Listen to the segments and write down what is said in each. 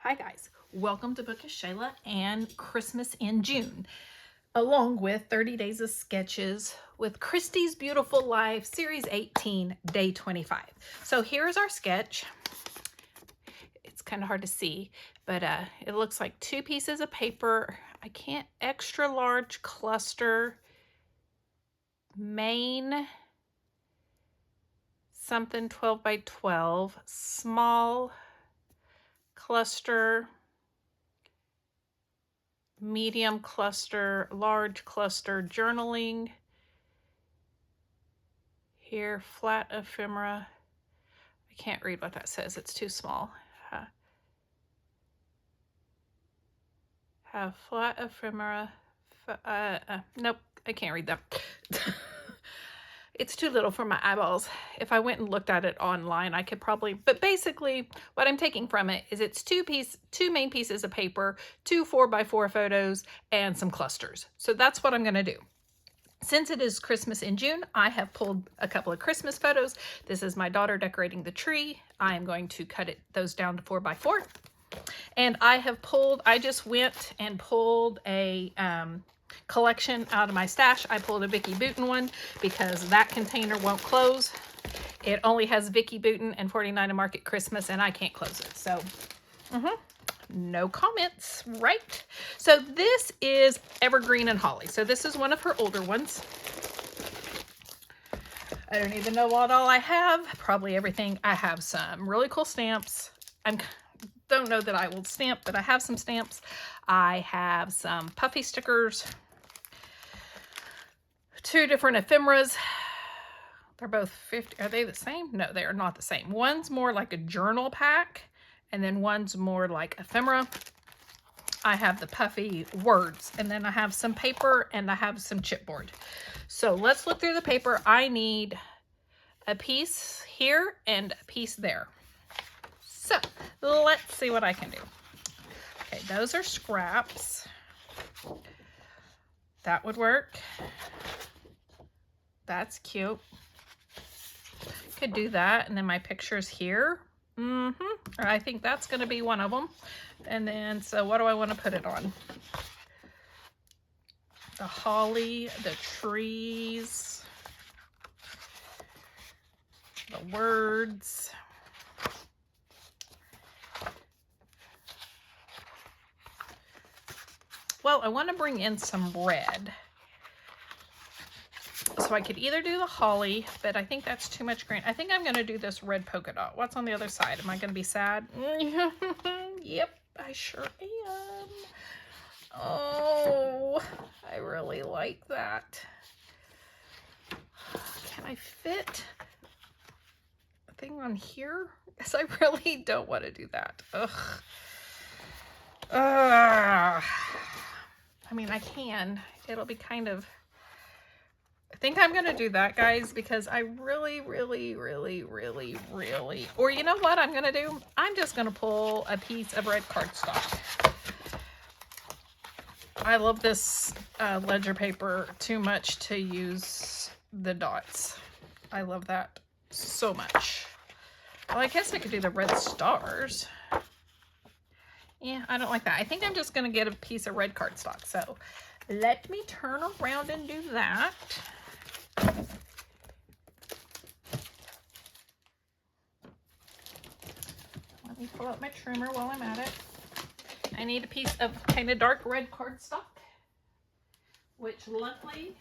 Hi guys, welcome to Bookish Shayla and Christmas in June, along with 30 Days of Sketches with Christy's Beautiful Life, Series 18, Day 25. So here's our sketch. It's kind of hard to see, but it looks like 2 pieces of paper. I can't, extra large cluster, main, something 12 by 12, small cluster, medium cluster, large cluster, journaling. Here, flat ephemera. I can't read what that says. It's too small. Have flat ephemera. Nope, I can't read that. It's too little for my eyeballs. If I went and looked at it online, I could probably, but basically what I'm taking from it is it's two main pieces of paper, 2 4x4 photos, and some clusters. So that's what I'm gonna do. Since it is Christmas in June, I have pulled a couple of Christmas photos. This is my daughter decorating the tree. I am going to cut those down to 4x4. And I just went and pulled a collection out of my stash. I pulled a Vicki Boutin one because that container won't close. It only has Vicki Boutin and 49 and Market Christmas, and I can't close it. So, no comments, right? So this is Evergreen and Holly. So this is one of her older ones. I don't even know what all I have. Probably everything. I have some really cool stamps. Don't know that I will stamp, but I have some stamps. I have some puffy stickers. 2 different ephemeras. They're both 50. Are they the same? No, they are not the same. One's more like a journal pack, and then one's more like ephemera. I have the puffy words, and then I have some paper, and I have some chipboard. So let's look through the paper. I need a piece here and a piece there. So let's see what I can do. Okay, those are scraps. That would work. That's cute. Could do that, and then my picture's here. I think that's going to be one of them. And then, so what do I want to put it on? The holly, the trees, the words. Well, I want to bring in some red. So I could either do the holly, but I think that's too much green. I think I'm going to do this red polka dot. What's on the other side? Am I going to be sad? Yep, I sure am. Oh, I really like that. Can I fit a thing on here? Because I really don't want to do that. Ugh. I mean, I can. It'll be kind of... I think I'm going to do that, guys, because I really, or you know what I'm going to do? I'm just going to pull a piece of red cardstock. I love this ledger paper too much to use the dots. I love that so much. Well, I guess I could do the red stars. Yeah, I don't like that. I think I'm just going to get a piece of red cardstock. So let me turn around and do that. Let me pull out my trimmer while I'm at it. I need a piece of kind of dark red cardstock, which luckily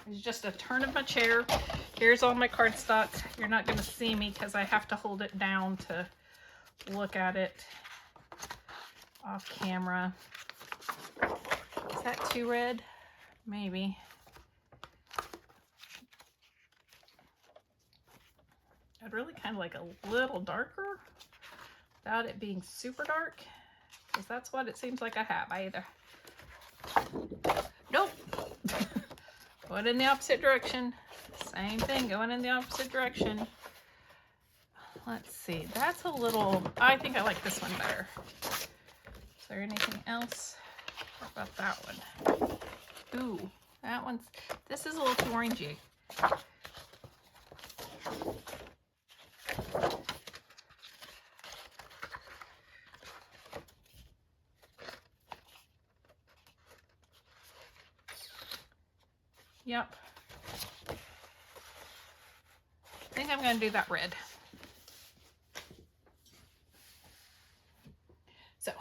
is just a turn of my chair. Here's all my cardstock. You're not going to see me because I have to hold it down to look at it off camera. Is that too red? Maybe. I'd really kind of like a little darker without it being super dark, because that's what it seems like I have. I either... Nope. Going in the opposite direction. Same thing, going in the opposite direction. Let's see. That's a little... I think I like this one better. Is there anything else? What about that one? Ooh, that one's... This is a little too orangey. Yep. I think I'm going to do that red. So,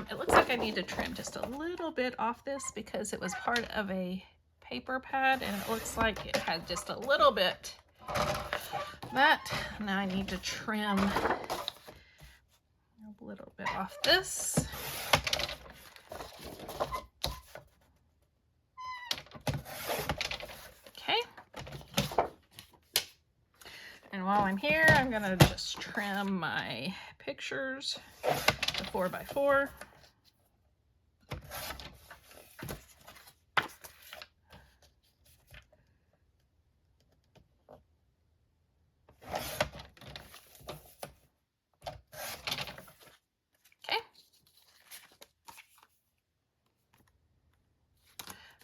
it looks like I need to trim just a little bit off this because it was part of a paper pad and it looks like it had just a little bit. That, now I need to trim a little bit off this. Okay. And while I'm here, I'm gonna just trim my pictures, the 4x4.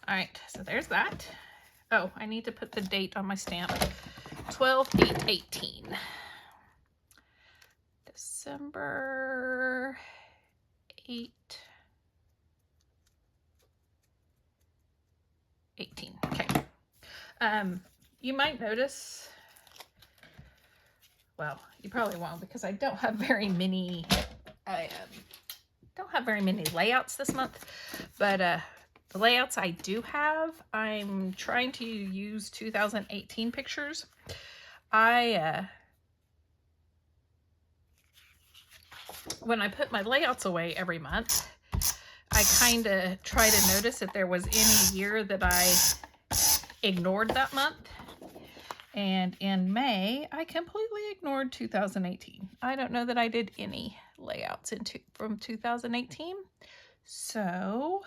All right, so there's that. Oh, I need to put the date on my stamp. 12/8/18. December 8/18. Okay. You might notice, well, you probably won't because I don't have very many, layouts this month, but the layouts I do have, I'm trying to use 2018 pictures. When I put my layouts away every month, I kind of try to notice if there was any year that I ignored that month. And in May, I completely ignored 2018. I don't know that I did any layouts from 2018. So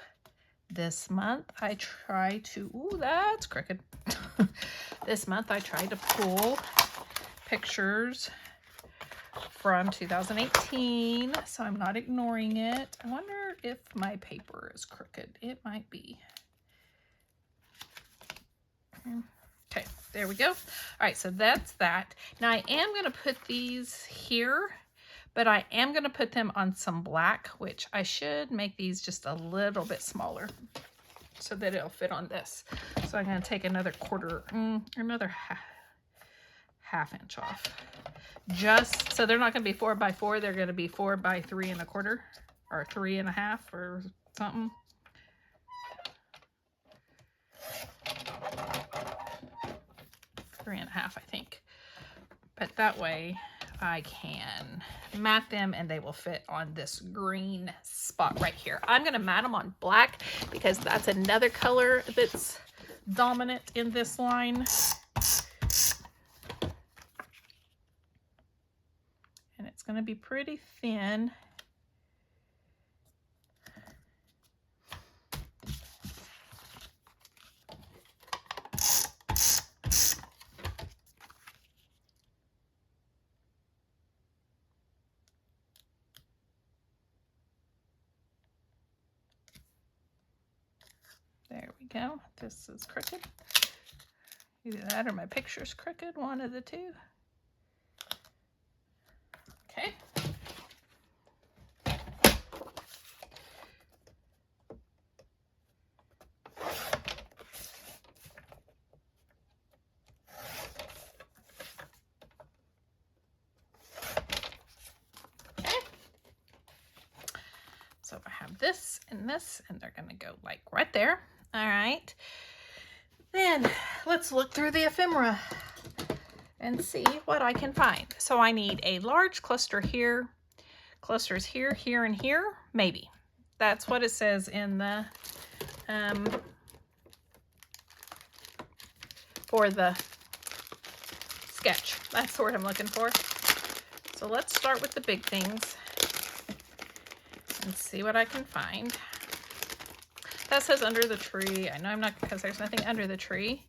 this month I try to, ooh, that's crooked. This month I tried to pull pictures from 2018, so I'm not ignoring it. I wonder if my paper is crooked. It might be. Okay, there we go. All right, so that's that. Now I am going to put these here, but I am going to put them on some black, which I should make these just a little bit smaller so that it'll fit on this. So I'm going to take another another half inch off. Just so they're not going to be 4x4, they're going to be 4x 3 1/4 or 3 1/2 or something. Three and a half, I think. But that way I can mat them and they will fit on this green spot right here. I'm going to mat them on black because that's another color that's dominant in this line. And it's going to be pretty thin. There we go. This is crooked. Either that or my picture's crooked, one of the two. Okay. So I have this, and they're going to go like right there. All right. Then let's look through the ephemera and see what I can find. So I need a large cluster here, clusters here, here, and here, maybe. That's what it says in the, for the sketch. That's what I'm looking for. So let's start with the big things and see what I can find. That says under the tree. I know I'm not, because there's nothing under the tree.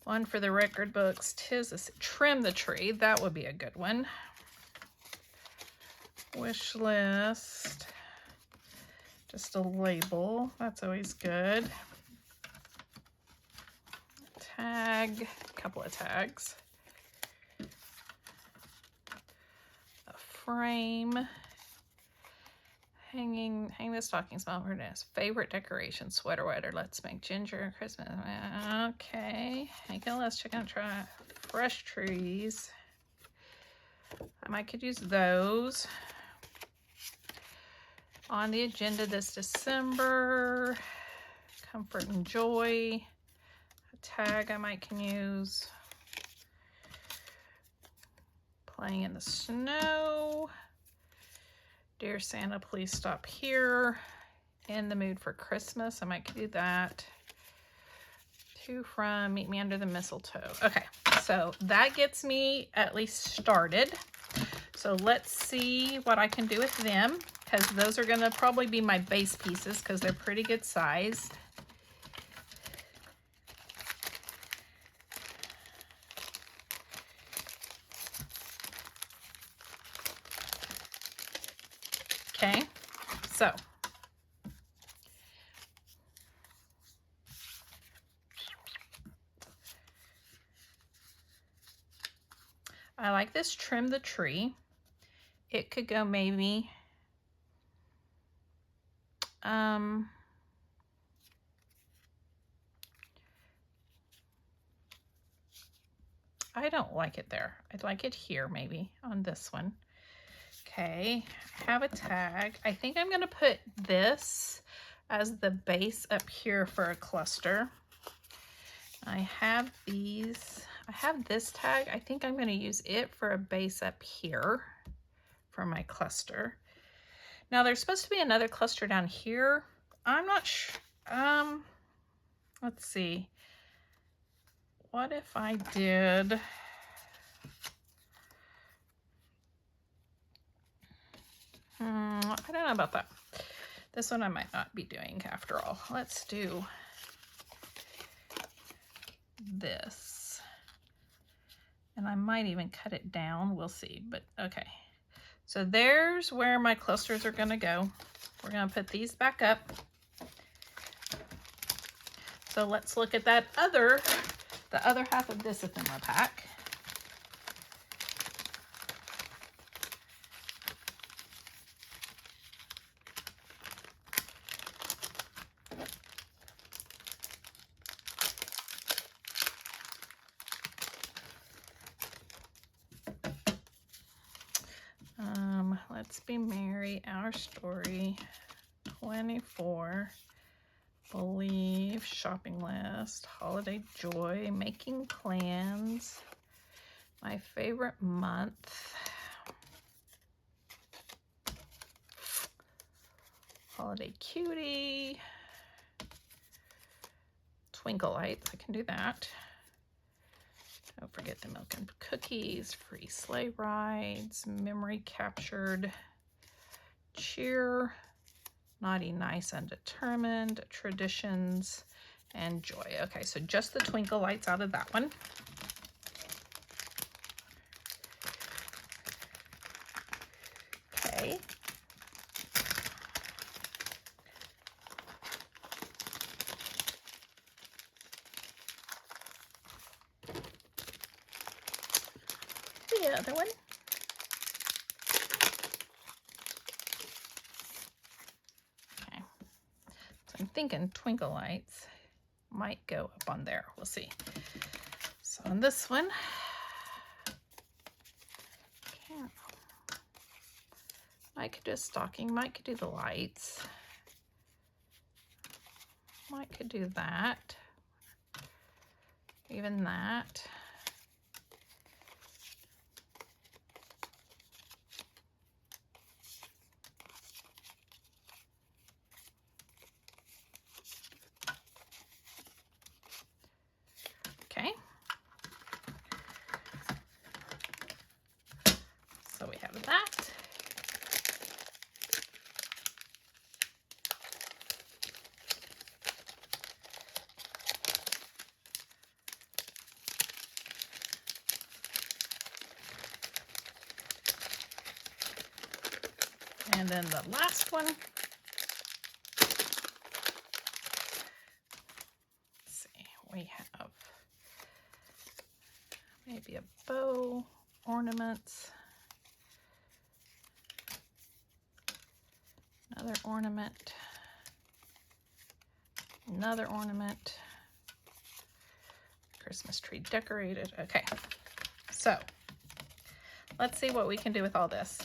One for the record books. Trim the tree. That would be a good one. Wish list. Just a label. That's always good. Tag. A couple of tags. A frame. hang the stockings. His favorite decoration, sweater weather. Let's make ginger Christmas. Okay, let's check out try fresh trees. I could use those. On the agenda this December, comfort and joy. A tag I can use. Playing in the snow. Dear Santa, please stop here. In the mood for Christmas. I might do that. To from, meet me under the mistletoe. Okay, so that gets me at least started. So let's see what I can do with them, because those are going to probably be my base pieces because they're pretty good size. Okay, so I like this trim the tree. It could go maybe I don't like it there. I'd like it here maybe on this one. Okay, I have a tag. I think I'm gonna put this as the base up here for a cluster. I have these. I have this tag. I think I'm gonna use it for a base up here for my cluster. Now there's supposed to be another cluster down here. I'm not sure. Let's see. What if I did... I don't know about that. This one I might not be doing after all. Let's do this. And I might even cut it down. We'll see. But okay. So there's where my clusters are going to go. We're going to put these back up. So let's look at that the other half of this ephemera pack. Let's be merry, our story, 24, believe, shopping list, holiday joy, making plans, my favorite month, holiday cutie, twinkle lights, I can do that. Don't forget the milk and cookies, free sleigh rides, memory captured, cheer, naughty, nice, undetermined, traditions, and joy. Okay, so just the twinkle lights out of that one. Okay. The other one. Okay. So I'm thinking twinkle lights might go up on there. We'll see. So on this one, I could do a stocking, might could do the lights. Might could do that. Even that. Okay. So we have that. And then the last one. Let's see, we have maybe a bow, ornaments. Another ornament. Another ornament. Christmas tree decorated. Okay, so let's see what we can do with all this.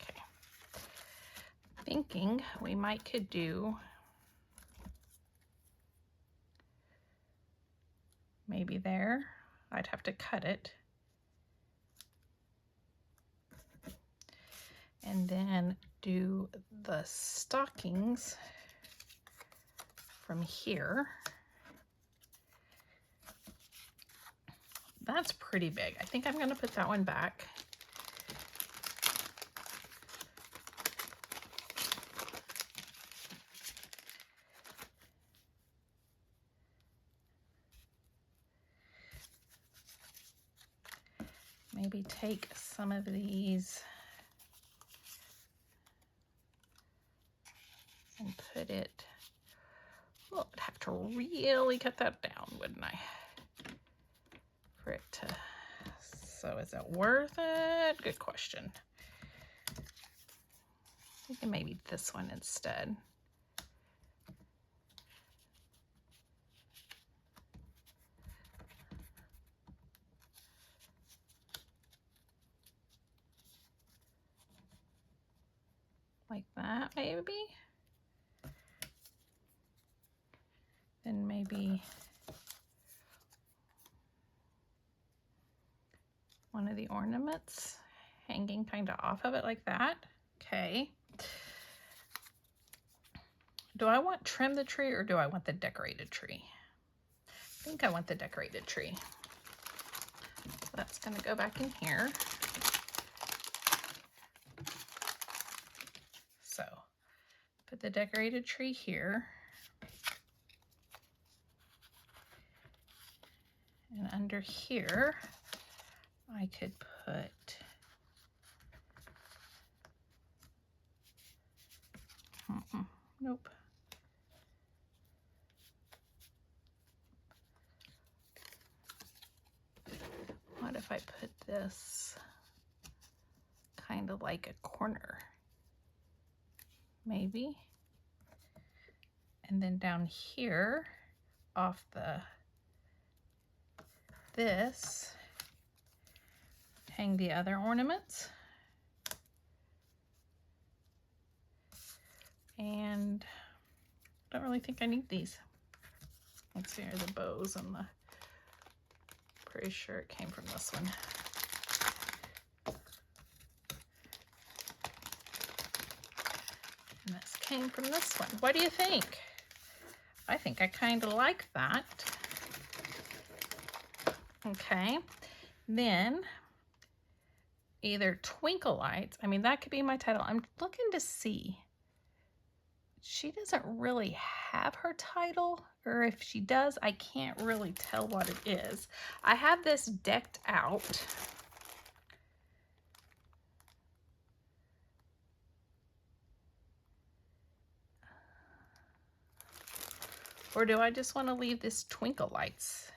Okay, thinking we might could do maybe there. I'd have to cut it. And then do the stockings from here. That's pretty big. I think I'm going to put that one back. Maybe take some of these and put it, well, I'd have to really cut that down, wouldn't I? For it to, so is it worth it? Good question. I think maybe this one instead. Like that, maybe. Then maybe one of the ornaments hanging kind of off of it like that. Okay. Do I want trim the tree or do I want the decorated tree? I think I want the decorated tree. So that's going to go back in here. So put the decorated tree here. And under here, I could put nope. What if I put this kind of like a corner? Maybe. And then down here, off this, hang the other ornaments. And I don't really think I need these. Let's see, here are the bows and the, pretty sure it came from this one. And this came from this one. What do you think? I think I kind of like that. Okay, then either Twinkle Lights, I mean, that could be my title. I'm looking to see. She doesn't really have her title, or if she does, I can't really tell what it is. I have this decked out. Or do I just want to leave this Twinkle Lights?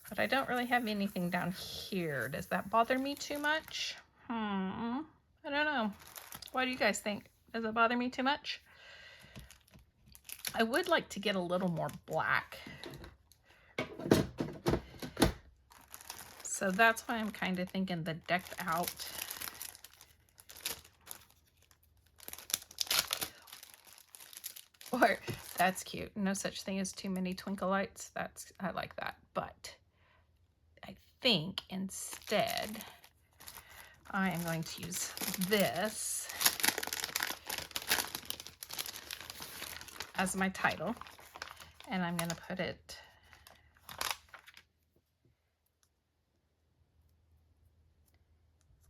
But I don't really have anything down here. Does that bother me too much? I don't know. What do you guys think? Does it bother me too much? I would like to get a little more black. So that's why I'm kind of thinking the decked out. Or that's cute. No such thing as too many Twinkle Lights. I like that. But I think instead I am going to use this as my title, and I'm going to put it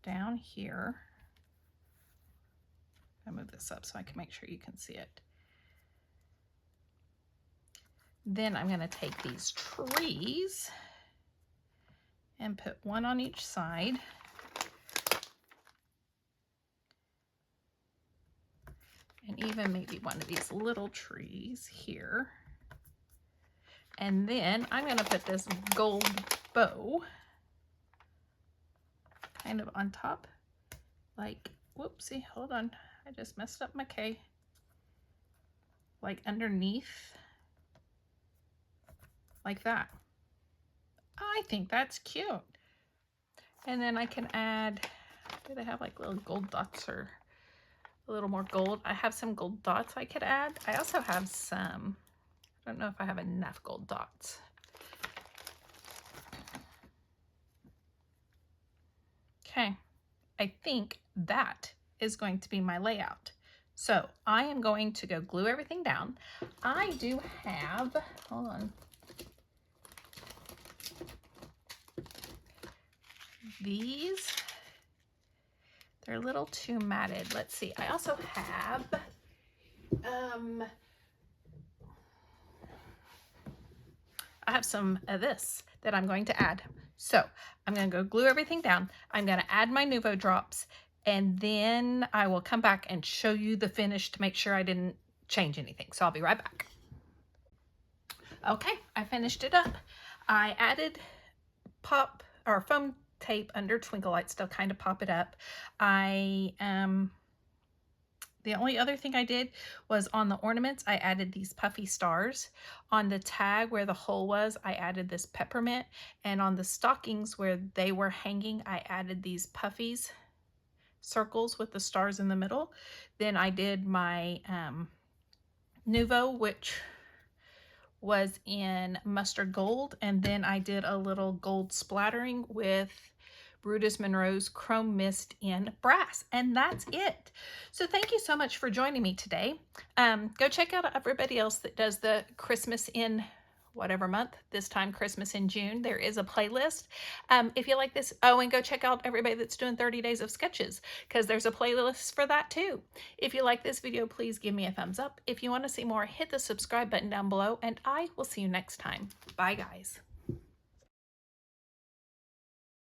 down here. I'll move this up so I can make sure you can see it. Then I'm going to take these trees and put one on each side. And even maybe one of these little trees here. And then I'm going to put this gold bow kind of on top, like, whoopsie, hold on. I just messed up my K. Like underneath, like that. I think that's cute. And then I can add, do they have like little gold dots or a little more gold? I have some gold dots I could add. I also have some, I don't know if I have enough gold dots. Okay, I think that is going to be my layout. So I am going to go glue everything down. I do have, hold on. These, they're a little too matted. Let's see. I also have, I have some of this that I'm going to add. So I'm going to go glue everything down. I'm going to add my Nuvo drops, and then I will come back and show you the finish to make sure I didn't change anything. So I'll be right back. Okay, I finished it up. I added pop or foam tape under twinkle lights to kind of pop it up. The only other thing I did was on the ornaments, I added these puffy stars. On the tag where the hole was, I added this peppermint. And on the stockings where they were hanging, I added these puffies, circles with the stars in the middle. Then I did my Nuvo, which was in mustard gold. And then I did a little gold splattering with Brutus Monroe's Chrome Mist in brass, and that's it. So thank you so much for joining me today. Go check out everybody else that does the Christmas in whatever month, this time Christmas in June. There is a playlist. If you like this, oh, and go check out everybody that's doing 30 days of sketches, because there's a playlist for that too. If you like this video, please give me a thumbs up. If you want to see more, hit the subscribe button down below, and I will see you next time. Bye, guys.